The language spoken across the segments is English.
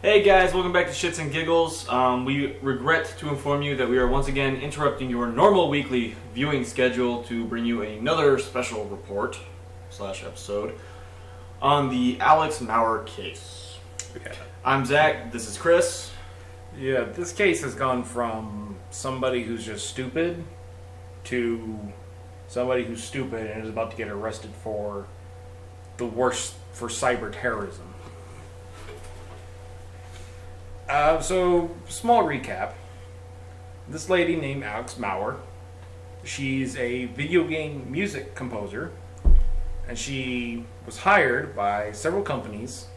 Hey guys, welcome back to Shits and Giggles. We regret to inform you that we are once again interrupting your normal weekly viewing schedule to bring you another special report / episode on the Alex Maurer case. Okay. I'm Zach, this is Chris. Yeah, this case has gone from somebody who's just stupid to somebody who's stupid and is about to get arrested for the worst for cyber terrorism. So, small recap. This lady named Alex Maurer, she's a video game music composer, and she was hired by several companies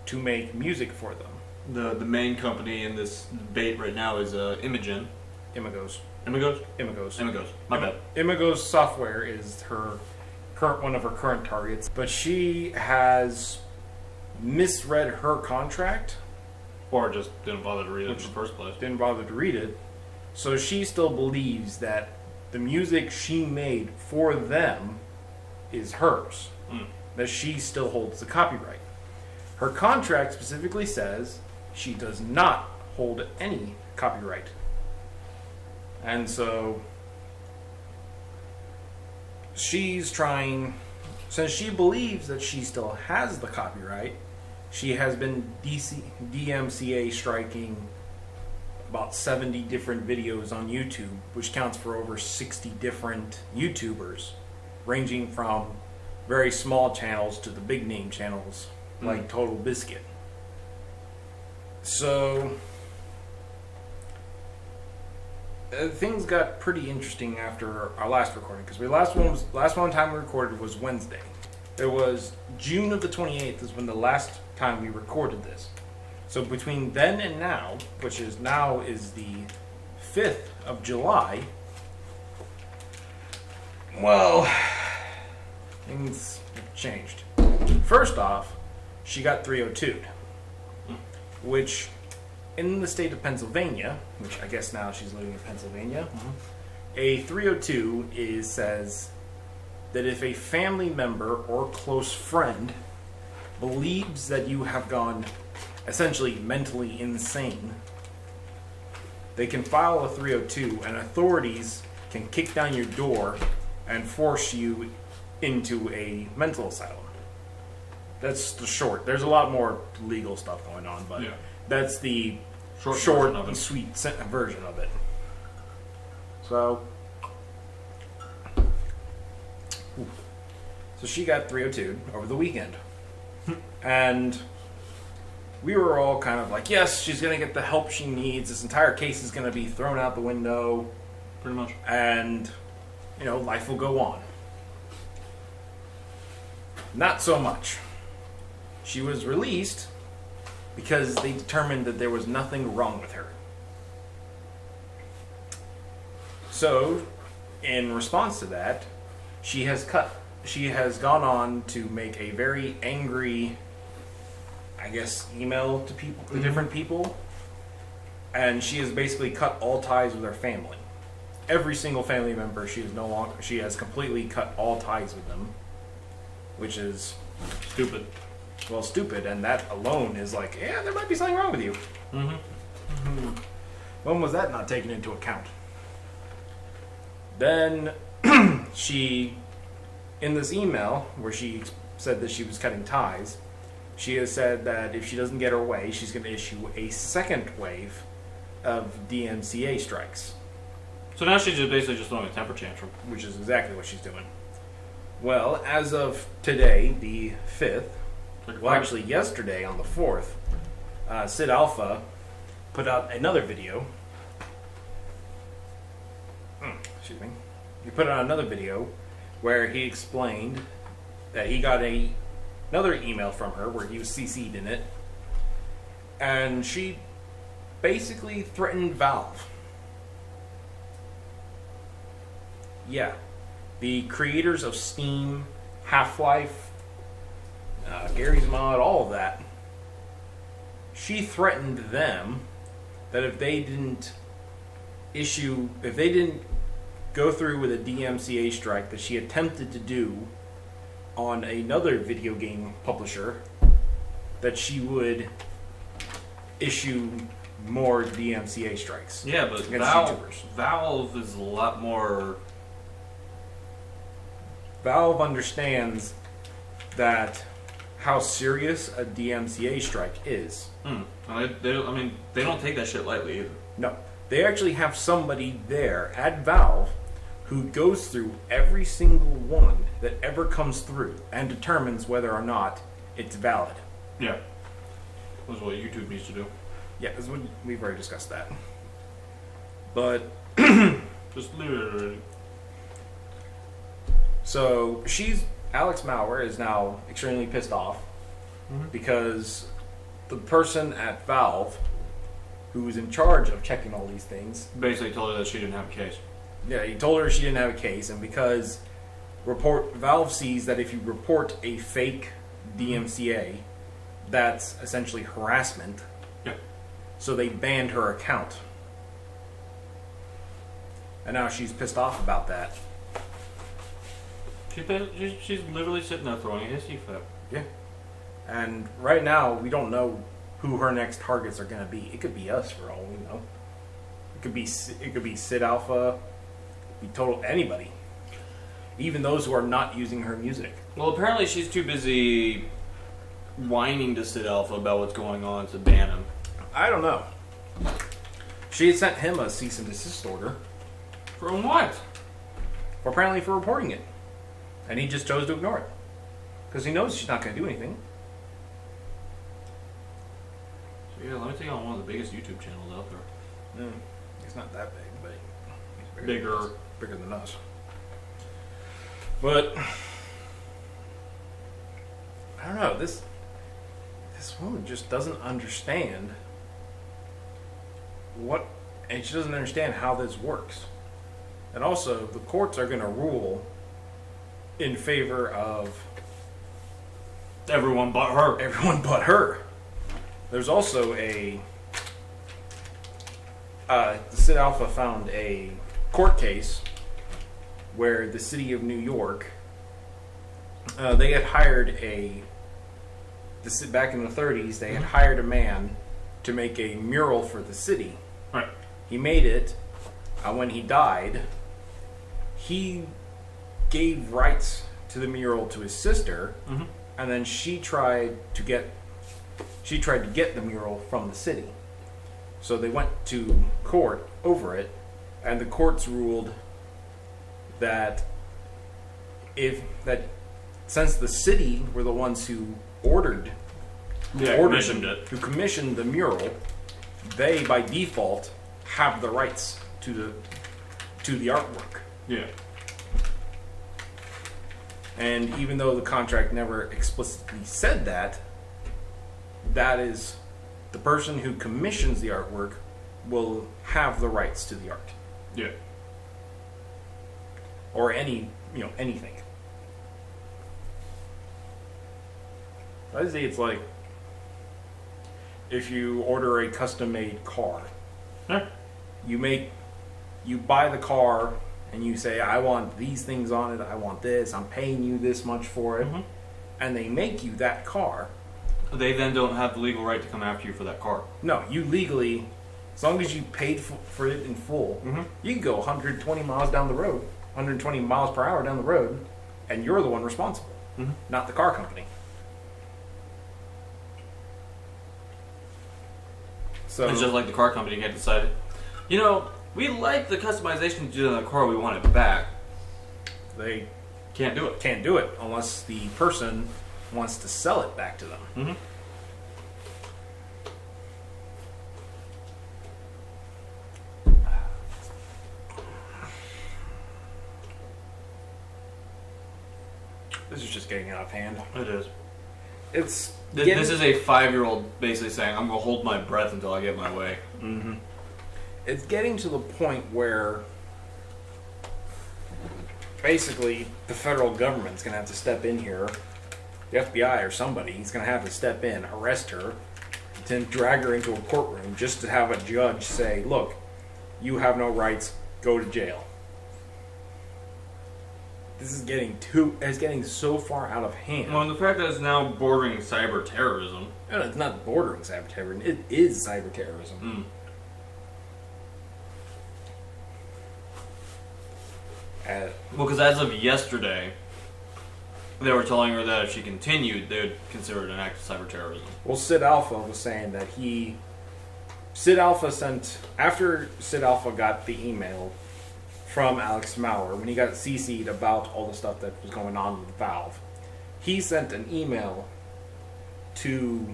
to make music for them. The main company in this debate right now is Imogen. Imagos. Imagos? Imagos. Imagos. My bad. Imagos Software is one of her current targets, but she has misread her contract. Or just didn't bother to read it in the first place. Didn't bother to read it. So she still believes that the music she made for them is hers. That she still holds the copyright. Her contract specifically says she does not hold any copyright. And so she's trying, since she believes that she still has the copyright, she has been DMCA striking about 70 different videos on YouTube, which counts for over 60 different YouTubers, ranging from very small channels to the big name channels like Total Biscuit. So things got pretty interesting after our last recording, because last one time we recorded was Wednesday. It was June of the 28th is when the last time we recorded this. So between then and now, which is now is the 5th of July, well, things have changed. First off, she got 302'd, which in the state of Pennsylvania, which I guess now she's living in Pennsylvania, a 302 says that if a family member or close friend believes that you have gone essentially mentally insane, they can file a 302 and authorities can kick down your door and force you into a mental asylum. That's the short. There's a lot more legal stuff going on, but that's the short and sweet version of it. So she got 302'd over the weekend. And we were all kind of like, yes, she's going to get the help she needs. This entire case is going to be thrown out the window. Pretty much. And, life will go on. Not so much. She was released because they determined that there was nothing wrong with her. So, in response to that, she has gone on to make a very angry, I guess, email to people, to different people, and she has basically cut all ties with her family. Every single family member, she has completely cut all ties with them, which is stupid. Well, stupid, and that alone is like, yeah, there might be something wrong with you. When was that not taken into account? Then she, in this email where she said that she was cutting ties, she has said that if she doesn't get her way, she's going to issue a second wave of DMCA strikes. So now she's basically just throwing a temper tantrum. Which is exactly what she's doing. Well, as of today, the 5th, well, actually yesterday on the 4th, Sid Alpha put out another video. Excuse me. He put out another video where he explained that he got another email from her where he was CC'd in it, and she basically threatened Valve. Yeah. The creators of Steam, Half-Life, Gary's Mod, all of that. She threatened them that if they didn't go through with a DMCA strike that she attempted to do on another video game publisher, that she would issue more DMCA strikes. Yeah, but against YouTubers. Valve is a lot more. Valve understands that how serious a DMCA strike is. They don't take that shit lightly either. No, they actually have somebody there at Valve who goes through every single one that ever comes through and determines whether or not it's valid. Yeah. That's what YouTube needs to do. Yeah, we've already discussed that. But Just literally. So Alex Maurer is now extremely pissed off because the person at Valve who was in charge of checking all these things Basically told her that she didn't have a case. Yeah, he told her she didn't have a case, and because Valve sees that if you report a fake DMCA, that's essentially harassment. Yeah. So they banned her account. And now she's pissed off about that. She's literally sitting there throwing a hissy fit. Yeah. And right now, we don't know who her next targets are going to be. It could be us, for all we know. It could be Sid Alpha. It could be total anybody. Even those who are not using her music. Well, apparently she's too busy whining to Sid Alpha about what's going on to ban him. I don't know. She had sent him a cease and desist order. From what? Apparently for reporting it. And he just chose to ignore it. Because he knows she's not going to do anything. So yeah, let me take you on one of the biggest YouTube channels out there. He's not that big, but he's Bigger. Bigger than us. But I don't know, this woman just doesn't understand and she doesn't understand how this works. And also, the courts are going to rule in favor of everyone but her. Everyone but her. There's also the Sid Alpha found a court case where the city of New York, they had hired back in the 30s, they had hired a man to make a mural for the city. Right. He made it. When he died, he gave rights to the mural to his sister, and then she tried to get the mural from the city. So they went to court over it, and the courts ruled that since the city were the ones who commissioned the mural, they by default have the rights to the artwork. Yeah. And even though the contract never explicitly said that, that is the person who commissions the artwork will have the rights to the art. Yeah. Or anything. I'd say it's like if you order a custom-made car. Huh? You buy the car and you say, I want these things on it, I want this, I'm paying you this much for it, and they make you that car. They then don't have the legal right to come after you for that car. No, you legally, as long as you paid for it in full, you can go 120 miles down the road, 120 miles per hour down the road, and you're the one responsible, not the car company. So it's just like the car company had decided, we like the customization to do on the car, we want it back. They can't do it. Can't do it unless the person wants to sell it back to them. This is just getting out of hand. It is. This is a 5-year-old basically saying, I'm going to hold my breath until I get my way. It's getting to the point where basically the federal government's going to have to step in here. The FBI or somebody is going to have to step in, arrest her, then drag her into a courtroom just to have a judge say, look, you have no rights, go to jail. This is getting so far out of hand. Well, and the fact that it's now bordering cyber terrorism. No, it's not bordering cyber terrorism. It is cyber terrorism. Well, because as of yesterday, they were telling her that if she continued, they would consider it an act of cyber terrorism. Well, Sid Alpha was saying that Sid Alpha after Sid Alpha got the email from Alex Maurer, when he got CC'd about all the stuff that was going on with Valve, he sent an email to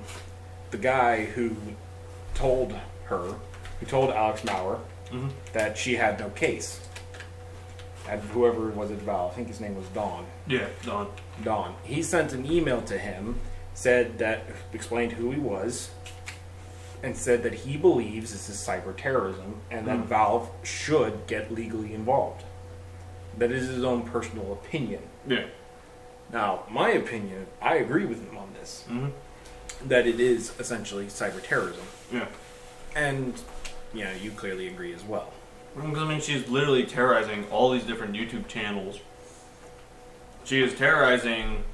the guy who told Alex Maurer that she had no case. And whoever was at Valve, I think his name was Don. Yeah, Don. He sent an email to him, explained who he was, and said that he believes this is cyber terrorism and that Valve should get legally involved. That is his own personal opinion. Yeah. Now, my opinion, I agree with him on this. That it is essentially cyber terrorism. Yeah. And, you clearly agree as well. Because, I mean, she's literally terrorizing all these different YouTube channels. She is terrorizing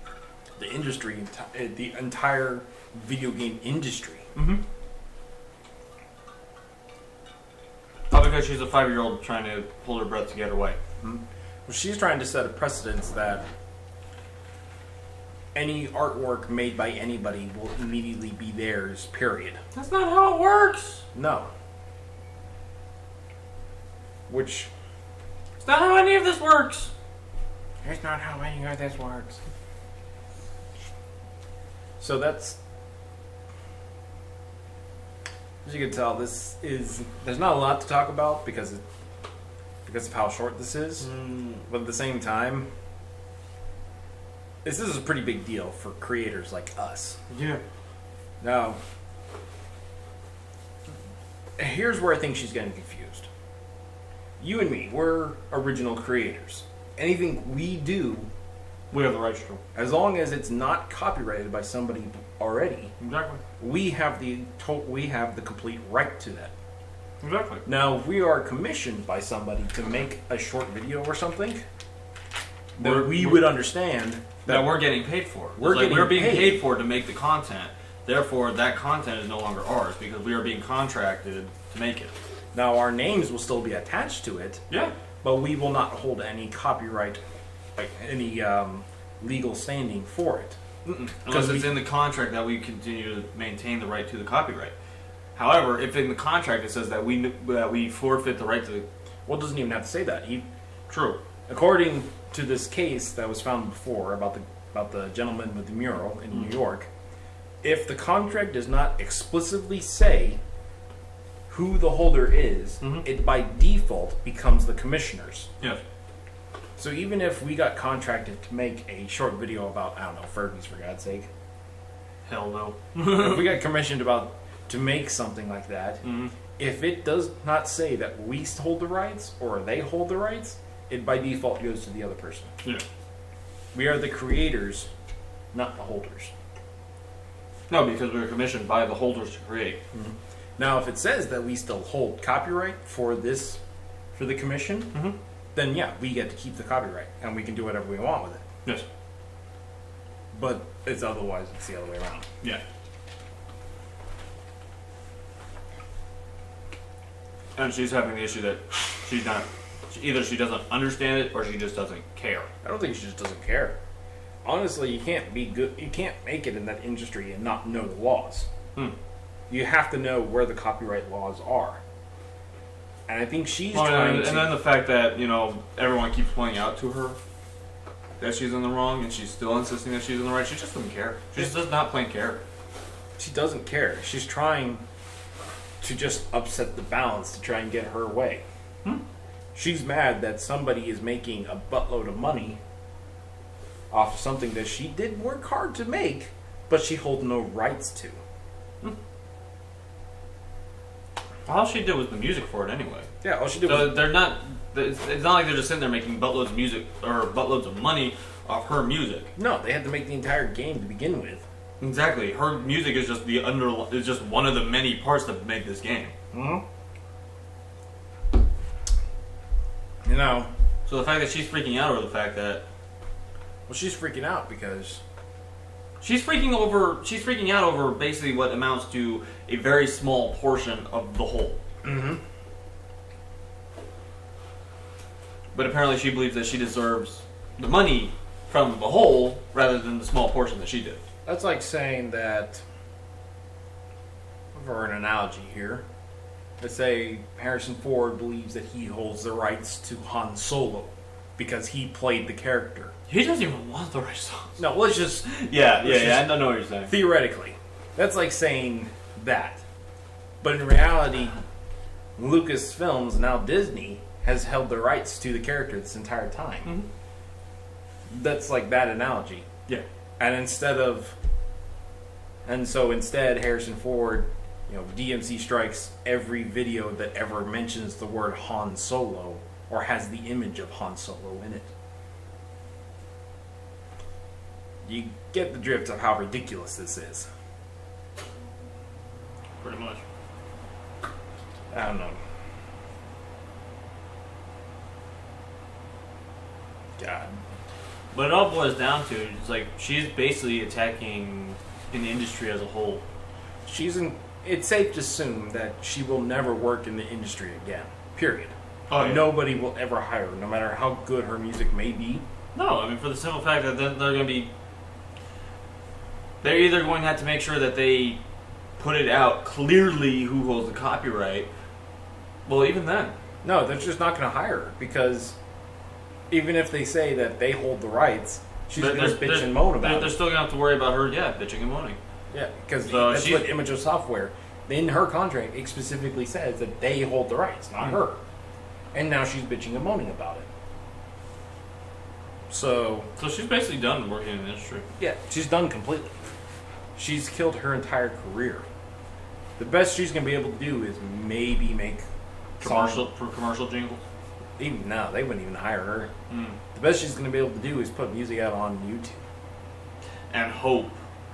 the industry, the entire video game industry. All because she's a 5-year-old trying to hold her breath to get away. Well, she's trying to set a precedence that any artwork made by anybody will immediately be theirs, period. That's not how it works! No. It's not how any of this works! It's not how any of this works. So that's... As you can tell, there's not a lot to talk about because of how short this is. But at the same time, this is a pretty big deal for creators like us. Yeah. Now, here's where I think she's getting confused. You and me, we're original creators. Anything we do, we have the rights to. As long as it's not copyrighted by somebody already, exactly, we have the complete right to that. Exactly. Now, if we are commissioned by somebody to make a short video or something, then we would understand that we're getting paid for. We're being paid for to make the content. Therefore, that content is no longer ours because we are being contracted to make it. Now, our names will still be attached to it. Yeah. But we will not hold any copyright, any legal standing for it. Unless it's in the contract that we continue to maintain the right to the copyright. However, if in the contract it says that we forfeit the right to the... Well, it doesn't even have to say that. True. According to this case that was found before about the gentleman with the mural in New York, if the contract does not explicitly say who the holder is, it by default becomes the commissioners. Yes. So even if we got contracted to make a short video about, I don't know, Furbies, for God's sake. Hell no. If we got commissioned to make something like that, if it does not say that we hold the rights or they hold the rights, it by default goes to the other person. Yeah. We are the creators, not the holders. No, because we were commissioned by the holders to create. Now, if it says that we still hold copyright for the commission, then yeah, we get to keep the copyright and we can do whatever we want with it. Yes. But it's the other way around. Yeah. And she's having the issue that either she doesn't understand it or she just doesn't care. I don't think she just doesn't care. Honestly, you can't be good. You can't make it in that industry and not know the laws. You have to know where the copyright laws are. And I think she's trying to... And then the fact that, everyone keeps pointing out to her that she's in the wrong and she's still insisting that she's in the right. She just doesn't care. She just does not plain care. She doesn't care. She's trying to just upset the balance to try and get her way. She's mad that somebody is making a buttload of money off of something that she did work hard to make, but she holds no rights to. All she did was the music for it anyway. Yeah, all she did was... they're not... It's not like they're just sitting there making buttloads of music or buttloads of money off her music. No, they had to make the entire game to begin with. Exactly. Her music is just is just one of the many parts that make this game. So the fact that she's freaking out over the fact that Well, she's freaking out because She's freaking out over basically what amounts to a very small portion of the whole. mm-hmm. But apparently she believes that she deserves the money from the whole rather than the small portion that she did. That's like saying that, for an analogy here, let's say Harrison Ford believes that he holds the rights to Han Solo because he played the character. He doesn't even want the right songs. No, let's just... Yeah, I don't know what you're saying. Theoretically. That's like saying that. But in reality, Lucasfilms, now Disney, has held the rights to the character this entire time. Mm-hmm. That's like that analogy. Yeah. And so instead, Harrison Ford, DMC strikes every video that ever mentions the word Han Solo or has the image of Han Solo in it. You get the drift of how ridiculous this is. Pretty much. I don't know. God. But it all boils down to, it's like, she's basically attacking an industry as a whole. It's safe to assume that she will never work in the industry again. Period. Oh, yeah. Nobody will ever hire her, no matter how good her music may be. No, I mean, for the simple fact that they're going to be... They're either going to have to make sure that they put it out clearly who holds the copyright. Well, even then. No, they're just not going to hire her, because even if they say that they hold the rights, she's going to bitch and moan about it. They're still going to have to worry about her, bitching and moaning. Yeah, because that's what Image Software, in her contract, it specifically says that they hold the rights, not her. And now she's bitching and moaning about it. So she's basically done working in the industry. Yeah, she's done completely. She's killed her entire career. The best she's going to be able to do is maybe make commercial jingles. Even now, they wouldn't even hire her. The best she's going to be able to do is put music out on YouTube. And hope.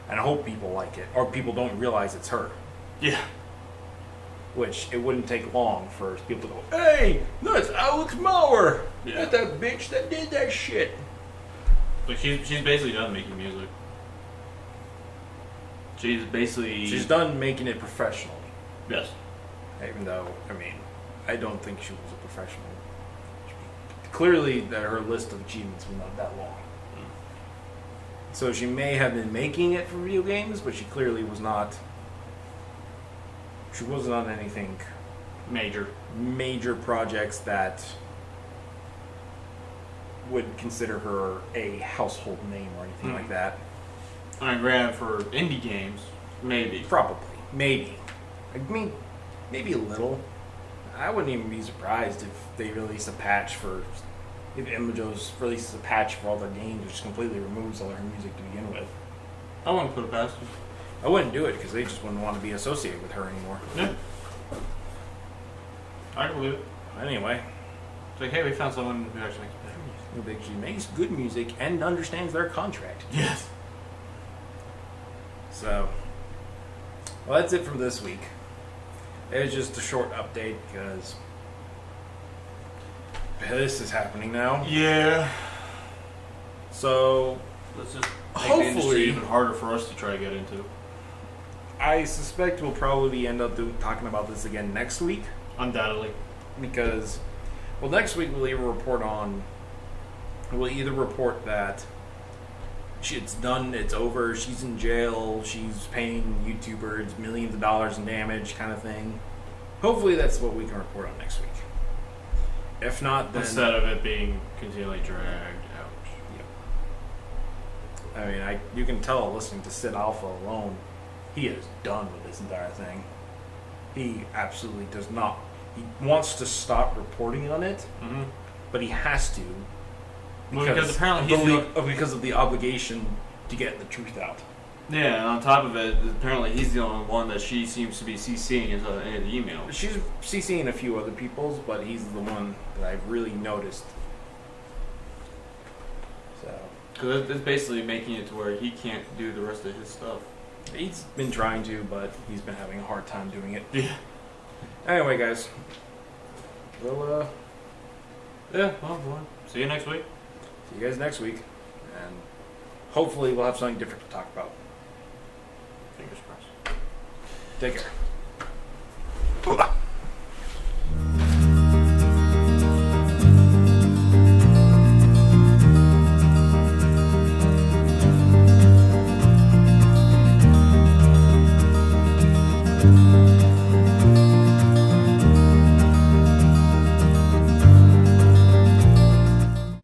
And hope people like it. Or people don't realize it's her. Yeah. Which, it wouldn't take long for people to go, hey, that's Alex Mauer. Yeah. That's that bitch that did that shit. Like, she's basically done making music. She's done making it professionally. Yes. Even though, I don't think she was a professional. Clearly, her list of achievements was not that long. So she may have been making it for video games, but she clearly was not. She wasn't on anything major projects that would consider her a household name or anything like that. And granted, for indie games, maybe. Probably. Maybe. Maybe a little. I wouldn't even be surprised if they release a patch for... If Imagos releases a patch for all their games, which completely removes all their music to begin with. I wouldn't put it past them. I wouldn't do it because they just wouldn't want to be associated with her anymore. Yeah. I can believe it. Anyway. It's like, hey, we found someone who actually makes She makes good music and understands their contract. Yes. So, well, that's it for this week. It was just a short update because this is happening now. Yeah. So, let's just make the industry even harder for us to try to get into. I suspect we'll probably end up talking about this again next week. Undoubtedly. Because, well, next week we'll either report that it's done, it's over, she's in jail, she's paying YouTubers millions of dollars in damage kind of thing. Hopefully that's what we can report on next week. If not, then... Instead of it being continually dragged out. Yep. You can tell listening to Sid Alpha alone, he is done with this entire thing. He absolutely does not. He wants to stop reporting on it, but he has to. Because apparently because of the obligation to get the truth out. Yeah, and on top of it, apparently he's the only one that she seems to be CCing into any of the emails. She's CCing a few other people's, but he's the one that I've really noticed. So, because it's basically making it to where he can't do the rest of his stuff. He's been trying to, but he's been having a hard time doing it. Yeah. Anyway, guys. We'll, yeah, well, see you next week. See you guys next week. and hopefully we'll have something different to talk about. Fingers crossed. Take care.